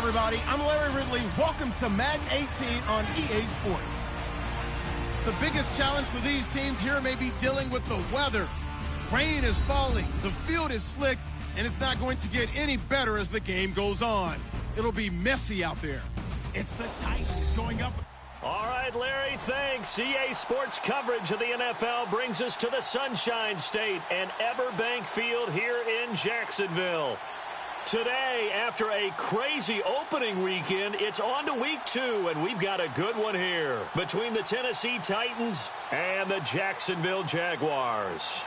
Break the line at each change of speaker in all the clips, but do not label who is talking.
everybody. I'm Larry Ridley. Welcome to Madden 18 on EA Sports. The biggest challenge for these teams here may be dealing with the weather. Rain is falling, the field is slick, and it's not going to get any better as the game goes on. It'll be messy out there. It's the Titans going up.
All right, Larry, thanks. EA Sports coverage of the NFL brings us to the Sunshine State and Everbank Field here in Jacksonville. Today, after a crazy opening weekend, it's on to week 2, and we've got a good one here between the Tennessee Titans and the Jacksonville Jaguars.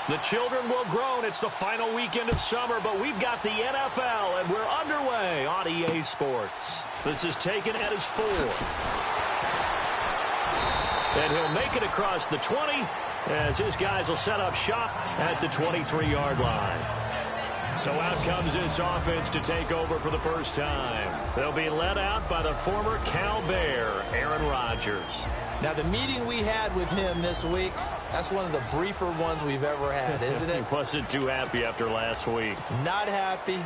The children will groan. It's the final weekend of summer, but we've got the NFL, and we're underway on EA Sports. This is taken at his 4. And he'll make it across the 20 as his guys will set up shop at the 23-yard line. So out comes this offense to take over for the first time. They'll be led out by the former Cal Bear, Aaron Rodgers.
Now, the meeting we had with him this week, that's one of the briefer ones we've ever had, isn't it?
He wasn't too happy after last week.
Not happy.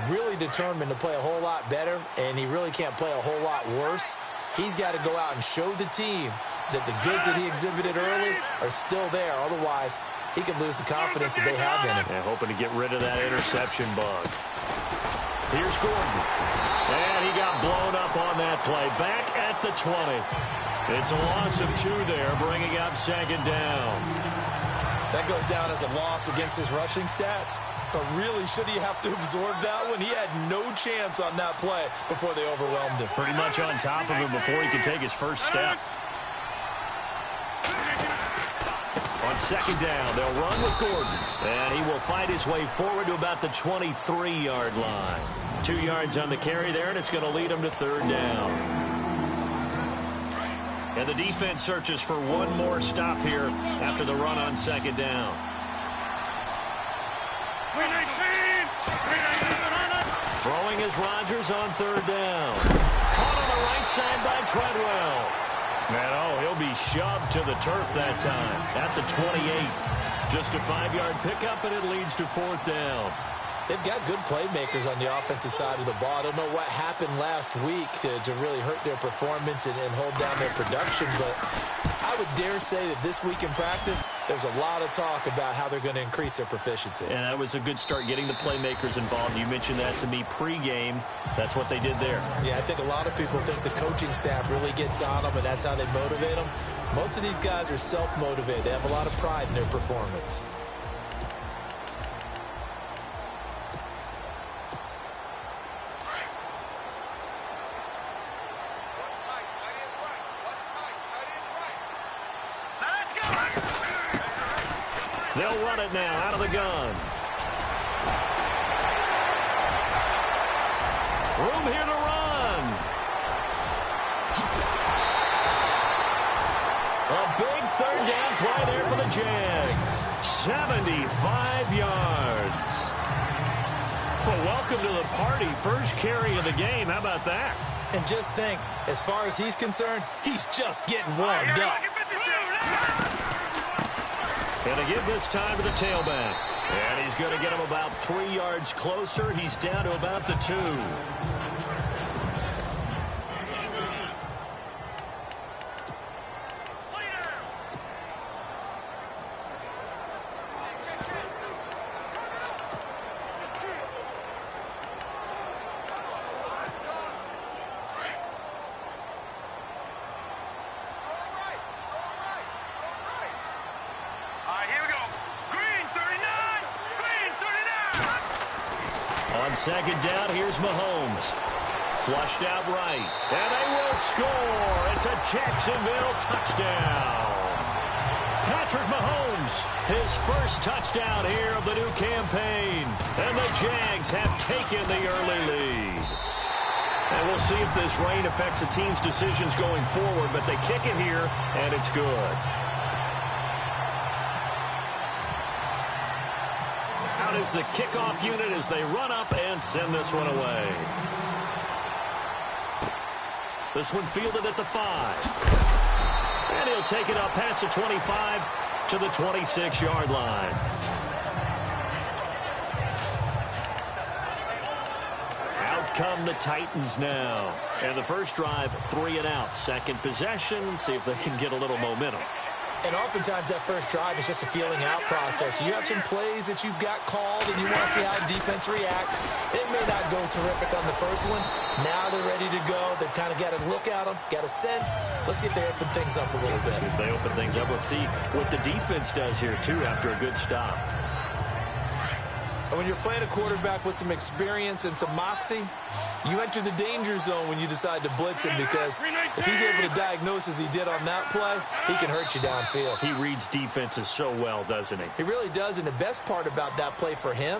Really determined to play a whole lot better, and he really can't play a whole lot worse. He's got to go out and show the team that the goods that he exhibited early are still there. Otherwise, he could lose the confidence that they have in him.
And hoping to get rid of that interception bug. Here's Gordon. And he got blown up on that play. Back at the 20. It's a loss of 2 there, bringing up second down.
That goes down as a loss against his rushing stats. But really, should he have to absorb that one? He had no chance on that play before they overwhelmed him.
Pretty much on top of him before he could take his first step. On second down, they'll run with Gordon. And he will fight his way forward to about the 23-yard line. 2 yards on the carry there, and it's going to lead him to third down. And the defense searches for one more stop here after the run on second down. Throwing is Rodgers on third down. Caught on the right side by Treadwell. And he'll be shoved to the turf that time at the 28. Just a 5-yard pickup, and it leads to fourth down.
They've got good playmakers on the offensive side of the ball. I don't know what happened last week to really hurt their performance and hold down their production, but I would dare say that this week in practice, there's a lot of talk about how they're going to increase their proficiency.
And that was a good start getting the playmakers involved. You mentioned that to me pregame. That's what they did there.
Yeah, I think a lot of people think the coaching staff really gets on them, and that's how they motivate them. Most of these guys are self-motivated. They have a lot of pride in their performance.
They'll run it now out of the gun. Room here to run. A big third down play there for the Jags. 75 yards. Well, welcome to the party. First carry of the game. How about that?
And just think, as far as he's concerned, he's just getting warmed up.
And to give this time to the tailback. And he's going to get him about 3 yards closer. He's down to about the 2. On second down, here's Mahomes. Flushed out right. And they will score. It's a Jacksonville touchdown. Patrick Mahomes, his first touchdown here of the new campaign. And the Jags have taken the early lead. And we'll see if this rain affects the team's decisions going forward, but they kick it here, and it's good. Out is the kickoff unit as they run up and send this one away. This one fielded at the 5. And he'll take it up past the 25 to the 26-yard line. Out come the Titans now. And the first drive, 3 and out. Second possession, see if they can get a little momentum.
And oftentimes that first drive is just a feeling out process. You have some plays that you've got called and you want to see how defense reacts. It may not go terrific on the first one. Now they're ready to go. They've kind of got a look at them, got a sense. Let's see if they open things up a little bit.
See if they open things up. Let's see what the defense does here, too, after a good stop.
And when you're playing a quarterback with some experience and some moxie, you enter the danger zone when you decide to blitz him, because if he's able to diagnose as he did on that play, he can hurt you downfield.
He reads defenses so well, doesn't he?
He really does, and the best part about that play for him,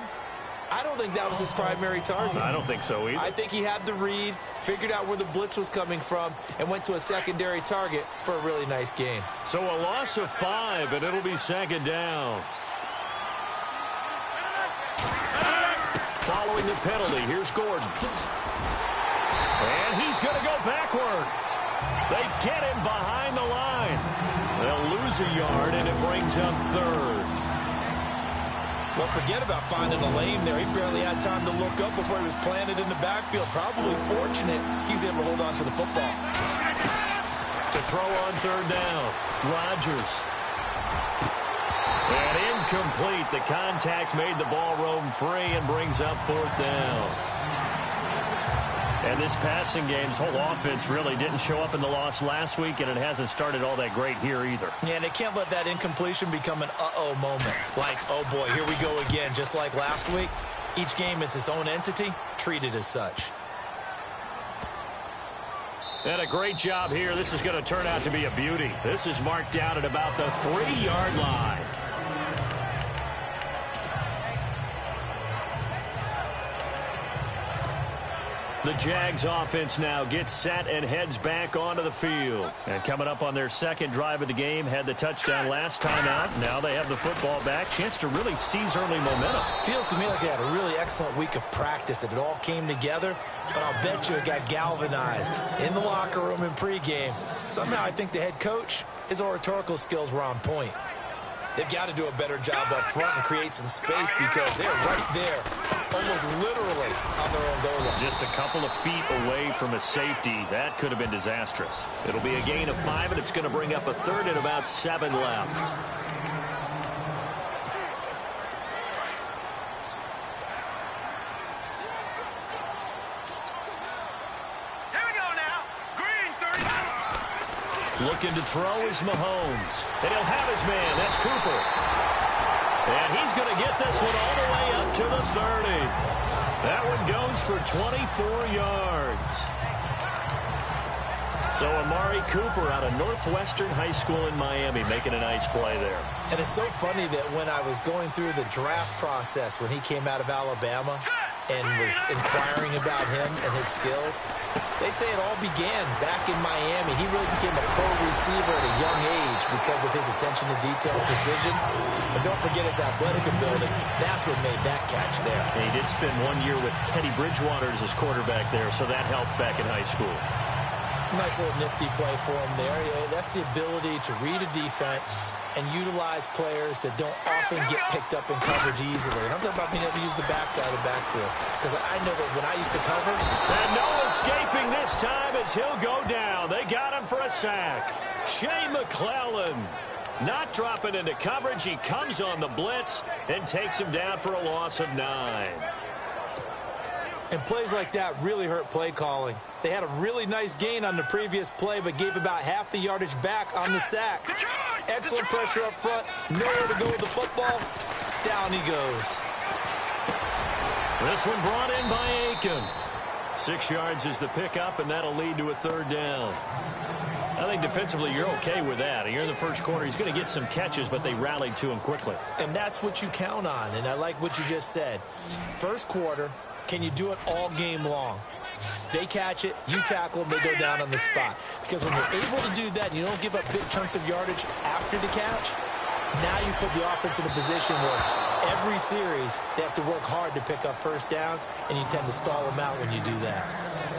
I don't think that was his primary target.
I don't think so either.
I think he had the read, figured out where the blitz was coming from, and went to a secondary target for a really nice gain.
So a loss of 5, and it'll be second down. Following the penalty, here's Gordon. And he's going to go backward. They get him behind the line. They'll lose a yard, and it brings up 3rd.
Well, forget about finding a lane there. He barely had time to look up before he was planted in the backfield. Probably fortunate he was able to hold on to the football.
To throw on 3rd down, Rodgers. And incomplete. The contact made the ball roam free and brings up 4th down. And this passing game's whole offense really didn't show up in the loss last week, and it hasn't started all that great here either.
Yeah, and they can't let that incompletion become an uh-oh moment. Like, oh boy, here we go again. Just like last week, each game is its own entity, treated as such.
And a great job here. This is going to turn out to be a beauty. This is marked down at about the 3-yard line. The Jags offense now gets set and heads back onto the field. And coming up on their second drive of the game, had the touchdown last time out. Now they have the football back. Chance to really seize early momentum.
Feels to me like they had a really excellent week of practice, that it all came together. But I'll bet you it got galvanized in the locker room in pregame. Somehow I think the head coach, his oratorical skills were on point. They've got to do a better job up front and create some space, because they're right there, almost literally on their own goal line.
Just a couple of feet away from a safety. That could have been disastrous. It'll be a gain of 5, and it's going to bring up a 3rd and about 7 left. Looking to throw is Mahomes. And he'll have his man. That's Cooper. And he's going to get this one all the way up to the 30. That one goes for 24 yards. So Amari Cooper out of Northwestern High School in Miami making a nice play there.
And it's so funny that when I was going through the draft process, when he came out of Alabama and was inquiring about him and his skills, they say it all began back in Miami. He really became a pro receiver at a young age because of his attention to detail and precision. But don't forget his athletic ability. That's what made that catch there.
And he did spend 1 year with Teddy Bridgewater as his quarterback there, so that helped back in high school.
Nice little nifty play for him there. Yeah, that's the ability to read a defense and utilize players that don't often get picked up in coverage easily. And I'm talking about being able to use the backside of the backfield, because I know that when I used to cover.
And no escaping this time as he'll go down. They got him for a sack. Shea McClellan not dropping into coverage. He comes on the blitz and takes him down for a loss of 9.
And plays like that really hurt play calling. They had a really nice gain on the previous play, but gave about half the yardage back on the sack. Excellent pressure up front. Nowhere to go with the football. Down he goes.
This one brought in by Aiken. 6 yards is the pickup, and that'll lead to a third down. I think defensively you're okay with that. You're in the first quarter. He's going to get some catches, but they rallied to him quickly.
And that's what you count on, and I like what you just said. First quarter, can you do it all game long? They catch it, you tackle them, they go down on the spot. Because when you're able to do that and you don't give up big chunks of yardage after the catch, now you put the offense in a position where every series they have to work hard to pick up first downs, and you tend to stall them out when you do that.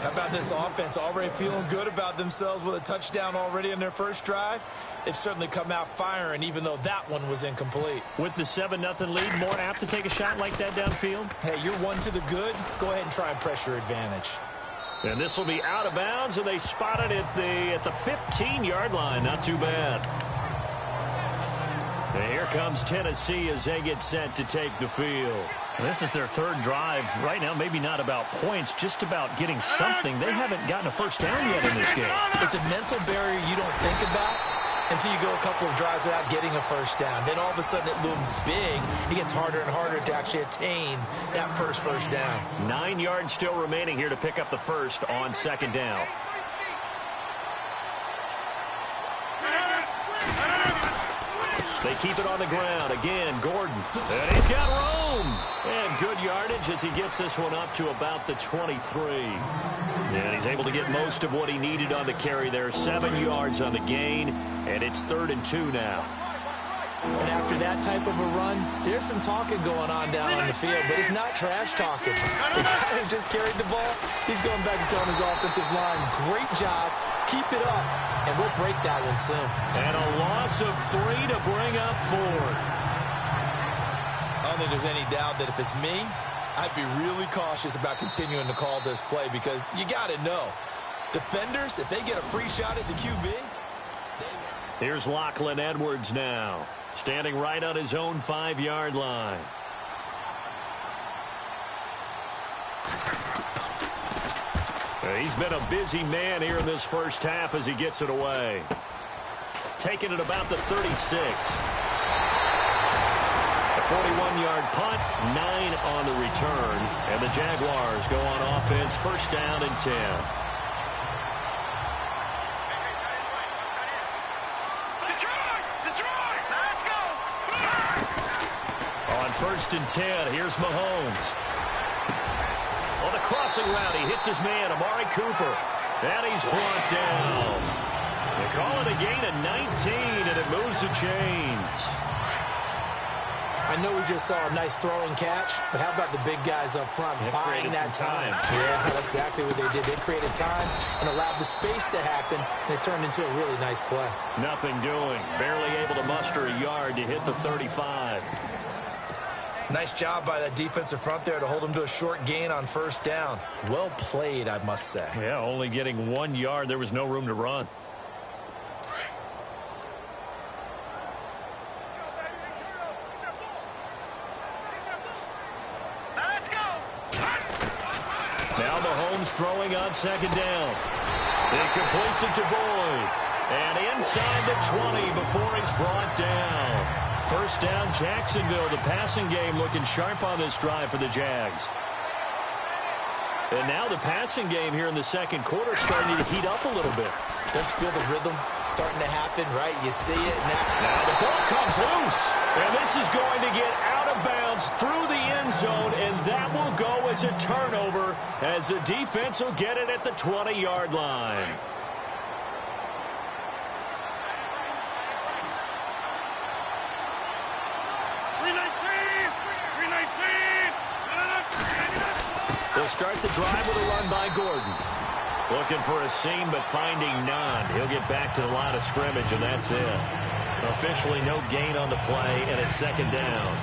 How about this offense already feeling good about themselves with a touchdown already in their first drive? They've certainly come out firing, even though that one was incomplete.
With the 7-0 lead, more apt to take a shot like that downfield?
Hey, you're one to the good. Go ahead and try and press your advantage.
And this will be out of bounds, and they spot it at the 15-yard line. Not too bad. And here comes Tennessee as they get set to take the field. This is their third drive. Right now, maybe not about points, just about getting something. They haven't gotten a first down yet in this game.
It's a mental barrier you don't think about until you go a couple of drives without getting a first down. Then all of a sudden it looms big. It gets harder and harder to actually attain that first down.
9 yards still remaining here to pick up the first on second down. They keep it on the ground. Again, Gordon. And he's got room. And good yardage as he gets this one up to about the 23. And he's able to get most of what he needed on the carry there. 7 yards on the gain. And it's 3rd and 2 now.
And after that type of a run, there's some talking going on down on the field, but it's not trash talking. The guy who just carried the ball, he's going back and telling his offensive line, great job, keep it up, and we'll break that one soon.
And a loss of 3 to bring up 4.
I don't think there's any doubt that if it's me, I'd be really cautious about continuing to call this play because you got to know, defenders, if they get a free shot at the QB.
Here's Lachlan Edwards now, standing right on his own 5-yard line. He's been a busy man here in this first half as he gets it away. Taking it about the 36. A 41-yard punt, 9 on the return. And the Jaguars go on offense, first down and 10. First and 10. Here's Mahomes. On the crossing route, he hits his man, Amari Cooper. And he's brought down. They call it a gain of 19, and it moves the chains.
I know we just saw a nice throwing catch, but how about the big guys up front buying that time? Yeah, that's exactly what they did. They created time and allowed the space to happen, and it turned into a really nice play.
Nothing doing. Barely able to muster a yard to hit the 35.
Nice job by that defensive front there to hold him to a short gain on first down. Well played, I must say.
Yeah, only getting 1 yard. There was no room to run. Now Mahomes throwing on second down. He completes it to Boyd. And inside the 20 before he's brought down. First down, Jacksonville. The passing game looking sharp on this drive for the Jags. And now the passing game here in the second quarter starting to heat up a little bit.
Don't you feel the rhythm starting to happen, right? You see it now.
Now the ball comes loose. And this is going to get out of bounds through the end zone, and that will go as a turnover as the defense will get it at the 20-yard line. They'll start the drive with a run by Gordon. Looking for a seam, but finding none. He'll get back to the line of scrimmage, and that's it. Officially no gain on the play, and it's second down.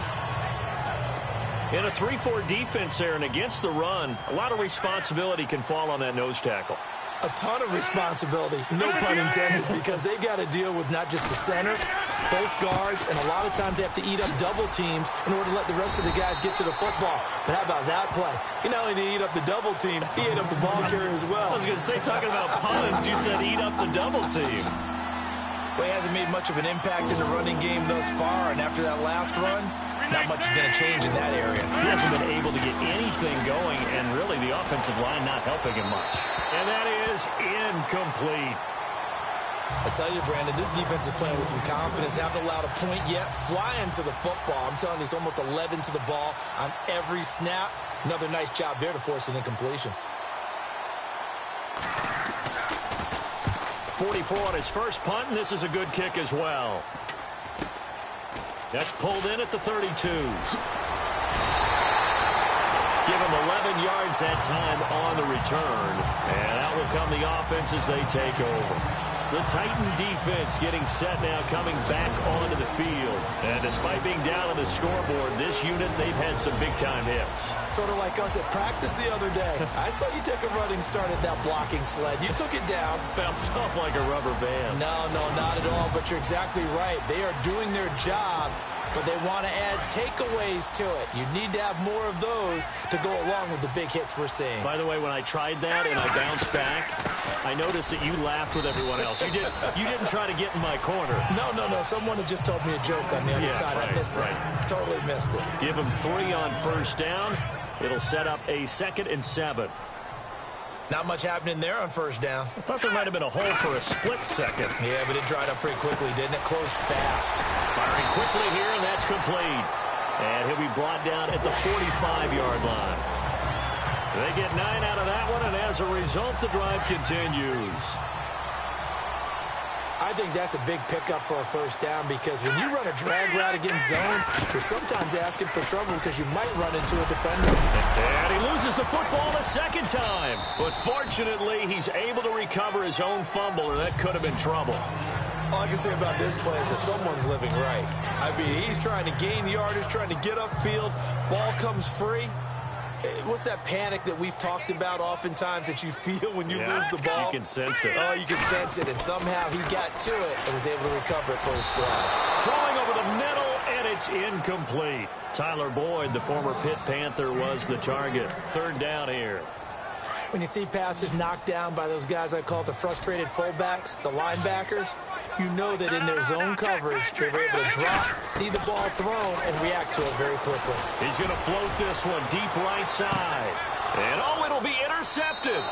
In a 3-4 defense there and against the run, a lot of responsibility can fall on that nose tackle.
A ton of responsibility, no pun intended, because they've got to deal with not just the center, both guards, and a lot of times they have to eat up double teams in order to let the rest of the guys get to the football. But how about that play? He not only did he eat up the double team, he ate up the ball carrier as well.
I was going to say, talking about puns, you said eat up the double team.
Well, he hasn't made much of an impact in the running game thus far, and after that last run, not much is going to change in that area.
He hasn't been able to get anything going, and really the offensive line not helping him much. And that is incomplete.
I tell you, Brandon, this defense is playing with some confidence. Haven't allowed a point yet. Flying to the football. I'm telling you, it's almost 11 to the ball on every snap. Another nice job there to force an incompletion.
44 on his first punt, and this is a good kick as well. That's pulled in at the 32. Give him 11 yards that time on the return. And out will come the offense as they take over. The Titan defense getting set now, coming back onto the field. And despite being down on the scoreboard, this unit, they've had some big-time hits.
Sort of like us at practice the other day. I saw you take a running start at that blocking sled. You took it down.
Bounced off like a rubber band.
No, not at all, but you're exactly right. They are doing their job, but they want to add takeaways to it. You need to have more of those to go along with the big hits we're seeing.
By the way, when I tried that and I bounced back, I noticed that you laughed with everyone else. You didn't try to get in my corner.
No. Someone had just told me a joke on the other side.
Right,
I missed that. Totally missed it.
Give him 3 on first down. It'll set up a 2nd and 7.
Not much happening there on first down.
I thought there might have been a hole for a split second.
Yeah, but it dried up pretty quickly, didn't it? Closed fast.
Firing quickly here, and that's complete. And he'll be brought down at the 45-yard line. They get 9 out of that one, and as a result, the drive continues.
I think that's a big pickup for a first down because when you run a drag route against zone, you're sometimes asking for trouble because you might run into a defender.
And he loses the football a second time. But fortunately, he's able to recover his own fumble, or that could have been trouble.
All I can say about this play is that someone's living right. I mean, he's trying to gain yardage, trying to get upfield. Ball comes free. What's that panic that we've talked about oftentimes that you feel when you lose the ball?
You can sense it.
Oh, you can sense it, and somehow he got to it and was able to recover it for a stride.
Throwing over the middle, and it's incomplete. Tyler Boyd, the former Pitt Panther, was the target. 3rd down here.
When you see passes knocked down by those guys I call the frustrated fullbacks, the linebackers, you know that in their zone coverage, they were able to drop, see the ball thrown, and react to it very quickly.
He's going to float this one deep right side. And, it'll be intercepted.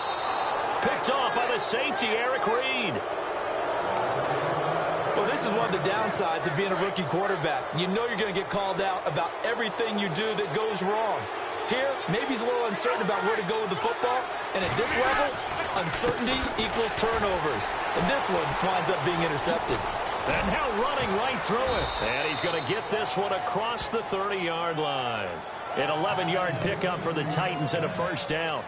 Picked off by the safety, Eric Reed.
Well, this is one of the downsides of being a rookie quarterback. You know you're going to get called out about everything you do that goes wrong. Here, maybe he's a little uncertain about where to go with the football. And at this level, uncertainty equals turnovers. And this one winds up being intercepted.
And now running right through it. And he's going to get this one across the 30-yard line. An 11-yard pickup for the Titans and a first down.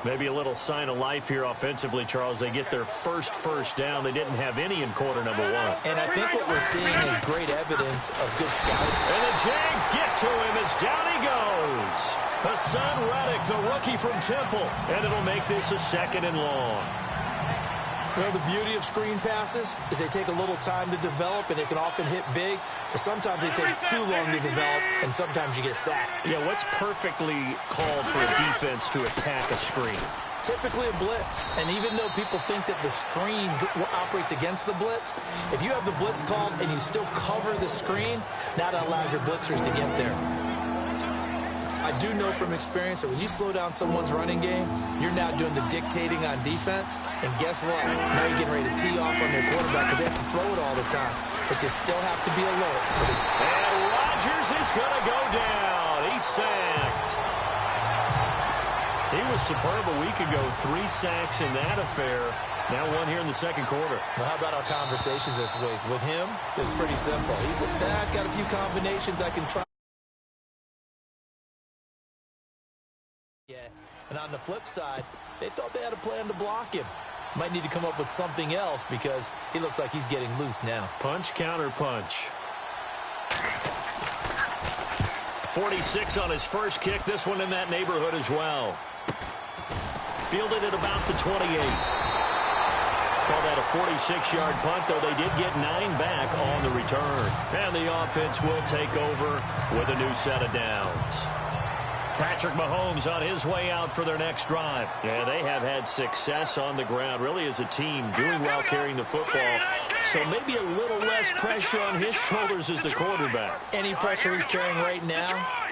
Maybe a little sign of life here offensively, Charles. They get their first down. They didn't have any in quarter number 1.
And I think what we're seeing is great evidence of good scouting.
And the Jags get to him as down he goes. Hassan Reddick, the rookie from Temple. And it'll make this a 2nd and long.
Well, the beauty of screen passes is they take a little time to develop, and they can often hit big, but sometimes they take too long to develop, and sometimes you get sacked.
Yeah, what's perfectly called for a defense to attack a screen?
Typically a blitz, and even though people think that the screen operates against the blitz, if you have the blitz called and you still cover the screen, that allows your blitzers to get there. I do know from experience that when you slow down someone's running game, you're now doing the dictating on defense. And guess what? Now you're getting ready to tee off on their quarterback because they have to throw it all the time. But you still have to be alert.
And Rodgers is going to go down. He's sacked. He was superb a week ago. 3 sacks in that affair. Now 1 here in the 2nd quarter.
Well, how about our conversations this week? With him, it's pretty simple. He said, I've got a few combinations I can try. And on the flip side, they thought they had a plan to block him. Might need to come up with something else because he looks like he's getting loose now.
Punch, counter punch. 46 on his first kick. This one in that neighborhood as well. Fielded at about the 28. Call that a 46-yard punt, though they did get 9 back on the return. And the offense will take over with a new set of downs. Patrick Mahomes on his way out for their next drive. Yeah, they have had success on the ground, really as a team, doing well carrying the football. So maybe a little less pressure on his shoulders as the quarterback.
Any pressure he's carrying right now